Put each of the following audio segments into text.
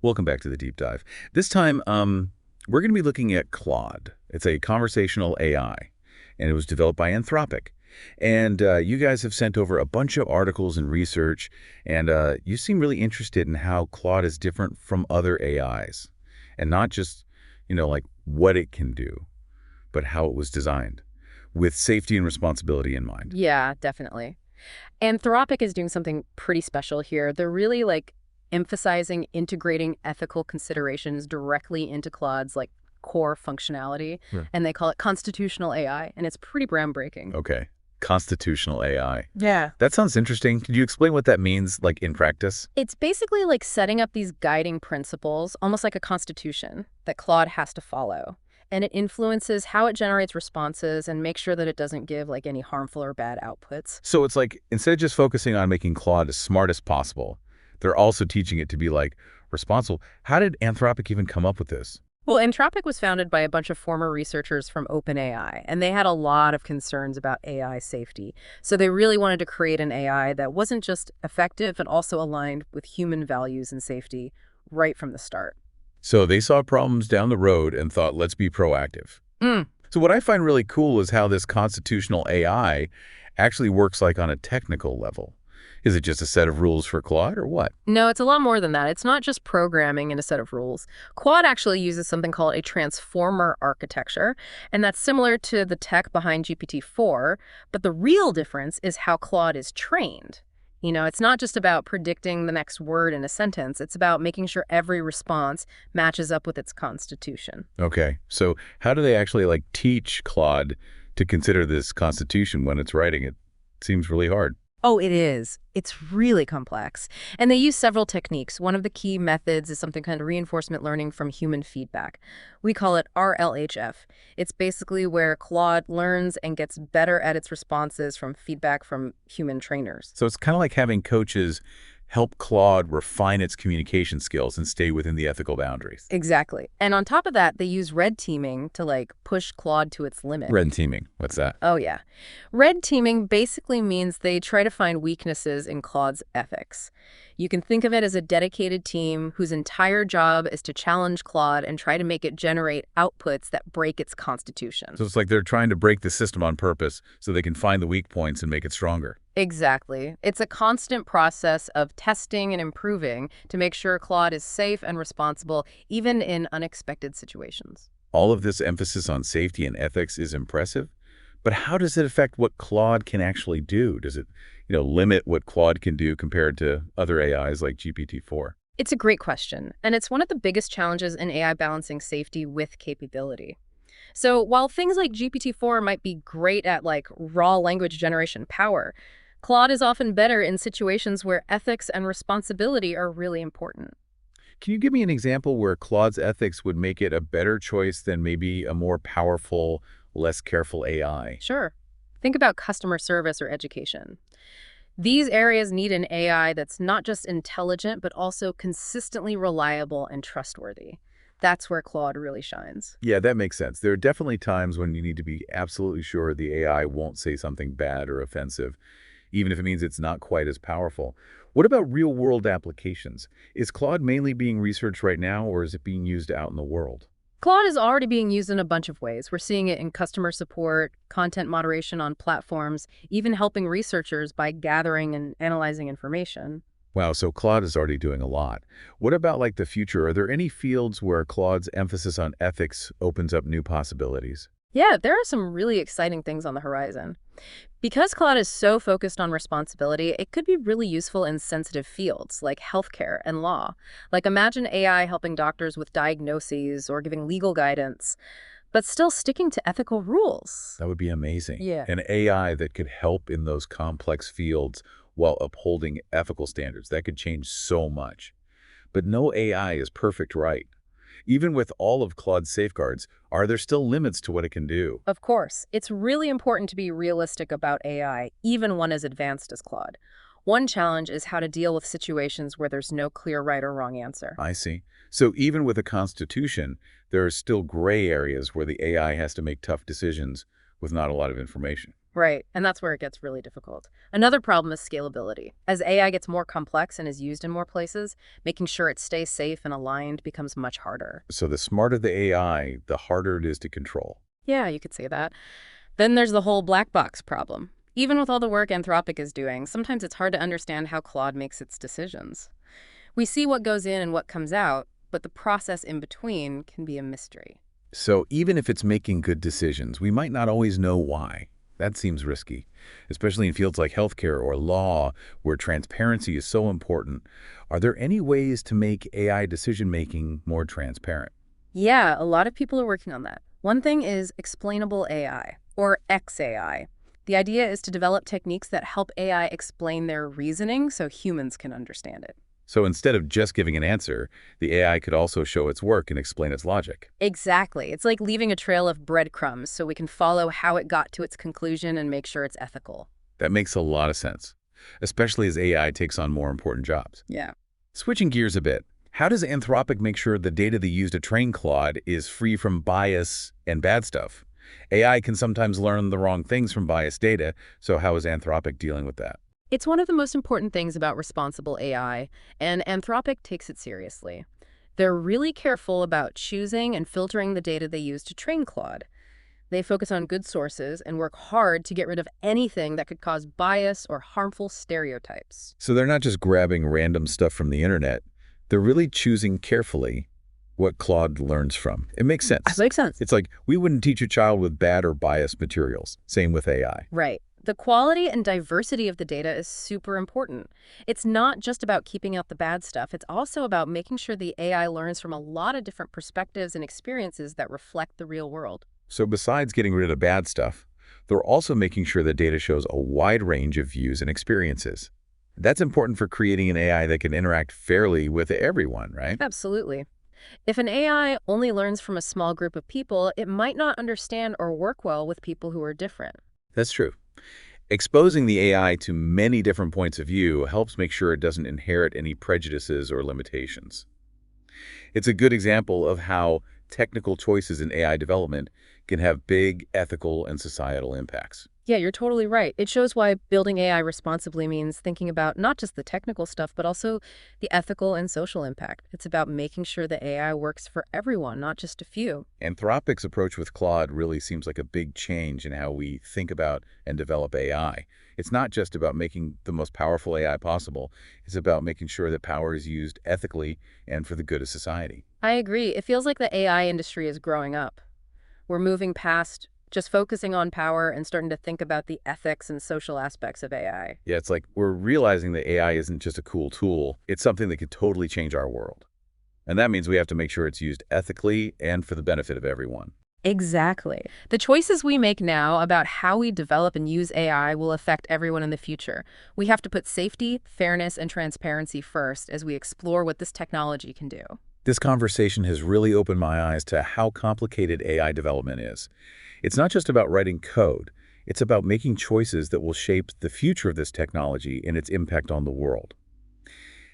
Welcome back to the deep dive. This time, we're going to be looking at Claude. It's a conversational AI, and it was developed by Anthropic. And you guys have sent over a bunch of articles and research, and you seem really interested in how Claude is different from other AIs, and not just, like what it can do, but how it was designed, with safety and responsibility in mind. Yeah, definitely. Anthropic is doing something pretty special here. They're really emphasizing integrating ethical considerations directly into Claude's core functionality, Yeah. and they call it constitutional AI, and it's pretty groundbreaking. Okay. Constitutional AI. Yeah. That sounds interesting. Could you explain what that means, like in practice? It's basically like setting up these guiding principles, almost like a constitution, that Claude has to follow. And it influences how it generates responses and makes sure that it doesn't give any harmful or bad outputs. So it's like, instead of just focusing on making Claude as smart as possible, they're also teaching it to be responsible. How did Anthropic even come up with this? Well, Anthropic was founded by a bunch of former researchers from OpenAI, and they had a lot of concerns about AI safety. So they really wanted to create an AI that wasn't just effective, but also aligned with human values and safety right from the start. So they saw problems down the road and thought, let's be proactive. Mm. So what I find really cool is how this constitutional AI actually works on a technical level. Is it just a set of rules for Claude or what? No, it's a lot more than that. It's not just programming in a set of rules. Claude actually uses something called a transformer architecture, and that's similar to the tech behind GPT-4, but the real difference is how Claude is trained. It's not just about predicting the next word in a sentence. It's about making sure every response matches up with its constitution. Okay, so how do they actually teach Claude to consider this constitution when it's writing it? Seems really hard. Oh, it is. It's really complex. And they use several techniques. One of the key methods is something kind of reinforcement learning from human feedback. We call it RLHF. It's basically where Claude learns and gets better at its responses from feedback from human trainers. So it's kind of like having coaches help Claude refine its communication skills and stay within the ethical boundaries. Exactly. And on top of that, they use red teaming to push Claude to its limit. Red teaming, what's that? Oh, yeah. Red teaming basically means they try to find weaknesses in Claude's ethics. You can think of it as a dedicated team whose entire job is to challenge Claude and try to make it generate outputs that break its constitution. So it's like they're trying to break the system on purpose so they can find the weak points and make it stronger. Exactly. It's a constant process of testing and improving to make sure Claude is safe and responsible, even in unexpected situations. All of this emphasis on safety and ethics is impressive, but how does it affect what Claude can actually do? Does it, limit what Claude can do compared to other AIs like GPT-4? It's a great question, and it's one of the biggest challenges in AI balancing safety with capability. So while things like GPT-4 might be great at raw language generation power, Claude is often better in situations where ethics and responsibility are really important. Can you give me an example where Claude's ethics would make it a better choice than maybe a more powerful, less careful AI? Sure. Think about customer service or education. These areas need an AI that's not just intelligent, but also consistently reliable and trustworthy. That's where Claude really shines. Yeah, that makes sense. There are definitely times when you need to be absolutely sure the AI won't say something bad or offensive, even if it means it's not quite as powerful. What about real-world applications? Is Claude mainly being researched right now, or is it being used out in the world? Claude is already being used in a bunch of ways. We're seeing it in customer support, content moderation on platforms, even helping researchers by gathering and analyzing information. Wow, so Claude is already doing a lot. What about the future? Are there any fields where Claude's emphasis on ethics opens up new possibilities? Yeah, there are some really exciting things on the horizon. Because Claude is so focused on responsibility, it could be really useful in sensitive fields like healthcare and law. Imagine AI helping doctors with diagnoses or giving legal guidance, but still sticking to ethical rules. That would be amazing. Yeah. An AI that could help in those complex fields while upholding ethical standards. That could change so much. But no AI is perfect, right? Even with all of Claude's safeguards, are there still limits to what it can do? Of course, it's really important to be realistic about AI, even one as advanced as Claude. One challenge is how to deal with situations where there's no clear right or wrong answer. I see. So even with a constitution, there are still gray areas where the AI has to make tough decisions with not a lot of information. Right, and that's where it gets really difficult. Another problem is scalability. As AI gets more complex and is used in more places, making sure it stays safe and aligned becomes much harder. So the smarter the AI, the harder it is to control. Yeah, you could say that. Then there's the whole black box problem. Even with all the work Anthropic is doing, sometimes it's hard to understand how Claude makes its decisions. We see what goes in and what comes out, but the process in between can be a mystery. So even if it's making good decisions, we might not always know why. That seems risky, especially in fields like healthcare or law, where transparency is so important. Are there any ways to make AI decision-making more transparent? Yeah, a lot of people are working on that. One thing is explainable AI, or XAI. The idea is to develop techniques that help AI explain their reasoning so humans can understand it. So instead of just giving an answer, the AI could also show its work and explain its logic. Exactly. It's like leaving a trail of breadcrumbs so we can follow how it got to its conclusion and make sure it's ethical. That makes a lot of sense, especially as AI takes on more important jobs. Yeah. Switching gears a bit, how does Anthropic make sure the data they use to train Claude is free from bias and bad stuff? AI can sometimes learn the wrong things from biased data, so how is Anthropic dealing with that? It's one of the most important things about responsible AI, and Anthropic takes it seriously. They're really careful about choosing and filtering the data they use to train Claude. They focus on good sources and work hard to get rid of anything that could cause bias or harmful stereotypes. So they're not just grabbing random stuff from the internet, they're really choosing carefully what Claude learns from. It makes That sense. makes sense. It's like we wouldn't teach a child with bad or biased materials. Same with AI. Right. The quality and diversity of the data is super important. It's not just about keeping out the bad stuff. It's also about making sure the AI learns from a lot of different perspectives and experiences that reflect the real world. So besides getting rid of bad stuff, they're also making sure the data shows a wide range of views and experiences. That's important for creating an AI that can interact fairly with everyone, right? Absolutely. If an AI only learns from a small group of people, it might not understand or work well with people who are different. That's true. Exposing the AI to many different points of view helps make sure it doesn't inherit any prejudices or limitations. It's a good example of how technical choices in AI development can have big ethical and societal impacts. Yeah, you're totally right. It shows why building AI responsibly means thinking about not just the technical stuff, but also the ethical and social impact. It's about making sure the AI works for everyone, not just a few. Anthropic's approach with Claude really seems like a big change in how we think about and develop AI. It's not just about making the most powerful AI possible. It's about making sure that power is used ethically and for the good of society. I agree. It feels like the AI industry is growing up. We're moving past just focusing on power and starting to think about the ethics and social aspects of AI. Yeah, it's like we're realizing that AI isn't just a cool tool. It's something that could totally change our world. And that means we have to make sure it's used ethically and for the benefit of everyone. Exactly. The choices we make now about how we develop and use AI will affect everyone in the future. We have to put safety, fairness, and transparency first as we explore what this technology can do. This conversation has really opened my eyes to how complicated AI development is. It's not just about writing code. It's about making choices that will shape the future of this technology and its impact on the world.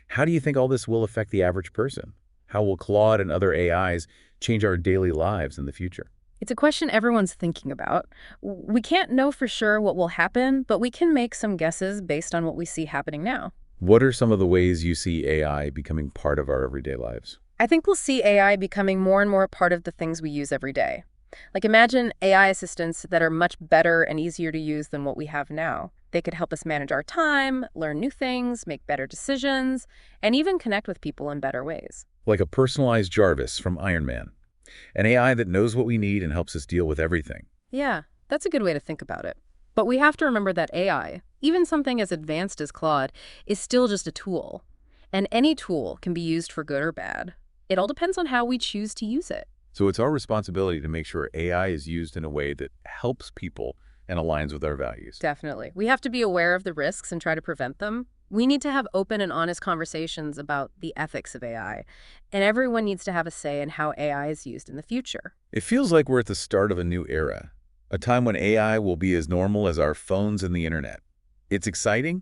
How do you think all this will affect the average person? How will Claude and other AIs change our daily lives in the future? It's a question everyone's thinking about. We can't know for sure what will happen, but we can make some guesses based on what we see happening now. What are some of the ways you see AI becoming part of our everyday lives? I think we'll see AI becoming more and more a part of the things we use every day. Like imagine AI assistants that are much better and easier to use than what we have now. They could help us manage our time, learn new things, make better decisions, and even connect with people in better ways. Like a personalized Jarvis from Iron Man, an AI that knows what we need and helps us deal with everything. Yeah, that's a good way to think about it. But we have to remember that AI, even something as advanced as Claude, is still just a tool. And any tool can be used for good or bad. It all depends on how we choose to use it. So it's our responsibility to make sure AI is used in a way that helps people and aligns with our values. Definitely. We have to be aware of the risks and try to prevent them. We need to have open and honest conversations about the ethics of AI. And everyone needs to have a say in how AI is used in the future. It feels like we're at the start of a new era, a time when AI will be as normal as our phones and the internet. It's exciting,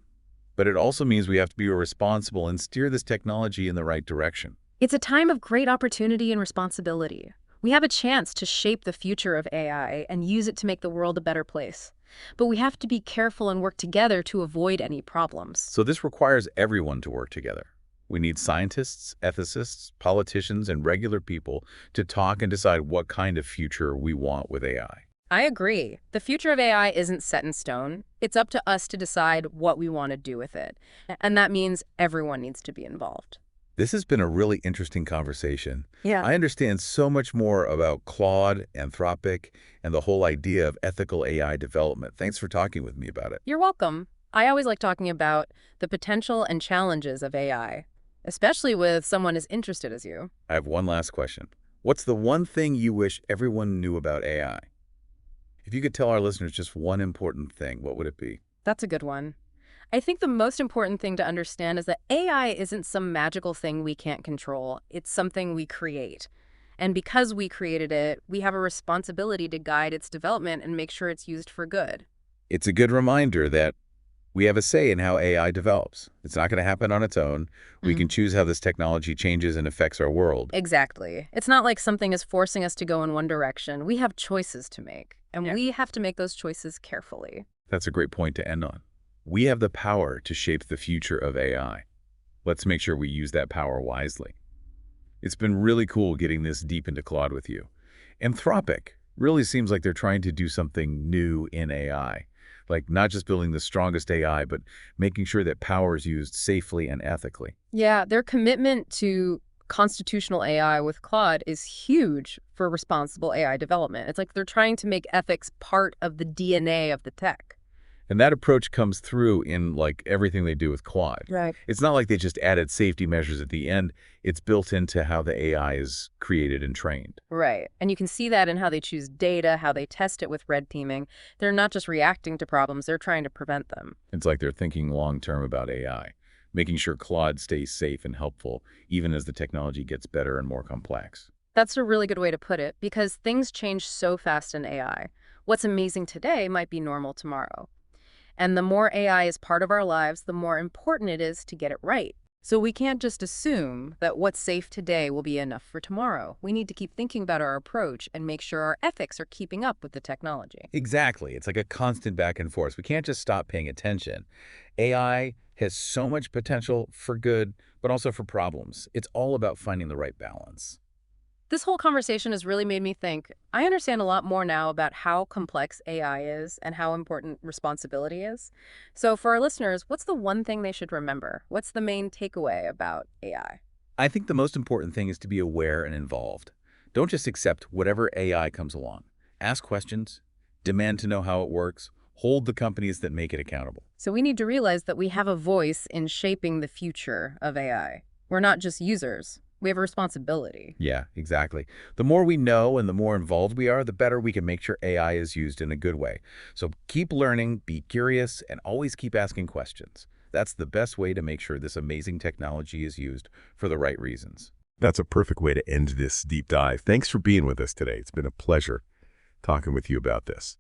but it also means we have to be responsible and steer this technology in the right direction. It's a time of great opportunity and responsibility. We have a chance to shape the future of AI and use it to make the world a better place. but we have to be careful and work together to avoid any problems. So this requires everyone to work together. We need scientists, ethicists, politicians, and regular people to talk and decide what kind of future we want with AI. I agree. The future of AI isn't set in stone. It's up to us to decide what we want to do with it. And that means everyone needs to be involved. This has been a really interesting conversation. Yeah. I understand so much more about Claude, Anthropic, and the whole idea of ethical AI development. Thanks for talking with me about it. You're welcome. I always like talking about the potential and challenges of AI, especially with someone as interested as you. I have one last question. What's the one thing you wish everyone knew about AI? If you could tell our listeners just one important thing, what would it be? That's a good one. I think the most important thing to understand is that AI isn't some magical thing we can't control. It's something we create. And because we created it, we have a responsibility to guide its development and make sure it's used for good. It's a good reminder that we have a say in how AI develops. It's not going to happen on its own. We can choose how this technology changes and affects our world. Exactly. It's not like something is forcing us to go in one direction. We have choices to make, and we have to make those choices carefully. That's a great point to end on. We have the power to shape the future of AI. Let's make sure we use that power wisely. It's been really cool getting this deep into Claude with you. Anthropic really seems like they're trying to do something new in AI. Like not just building the strongest AI, but making sure that power is used safely and ethically. Yeah, their commitment to constitutional AI with Claude is huge for responsible AI development. It's like they're trying to make ethics part of the DNA of the tech. And that approach comes through in like everything they do with Claude. Right. It's not like they just added safety measures at the end. It's built into how the AI is created and trained. Right. And you can see that in how they choose data, how they test it with red teaming. They're not just reacting to problems, they're trying to prevent them. It's like they're thinking long-term about AI, making sure Claude stays safe and helpful, even as the technology gets better and more complex. That's a really good way to put it, because things change so fast in AI. What's amazing today might be normal tomorrow. And the more AI is part of our lives, the more important it is to get it right. So we can't just assume that what's safe today will be enough for tomorrow. We need to keep thinking about our approach and make sure our ethics are keeping up with the technology. Exactly. It's like a constant back and forth. We can't just stop paying attention. AI has so much potential for good, but also for problems. It's all about finding the right balance. This whole conversation has really made me think. I understand a lot more now about how complex AI is and how important responsibility is. So for our listeners, what's the one thing they should remember? What's the main takeaway about AI? I think the most important thing is to be aware and involved. Don't just accept whatever AI comes along. Ask questions, demand to know how it works, hold the companies that make it accountable. So we need to realize that we have a voice in shaping the future of AI. We're not just users. We have a responsibility. Yeah, exactly. The more we know and the more involved we are, the better we can make sure AI is used in a good way. So keep learning, be curious, and always keep asking questions. That's the best way to make sure this amazing technology is used for the right reasons. That's a perfect way to end this deep dive. Thanks for being with us today. It's been a pleasure talking with you about this.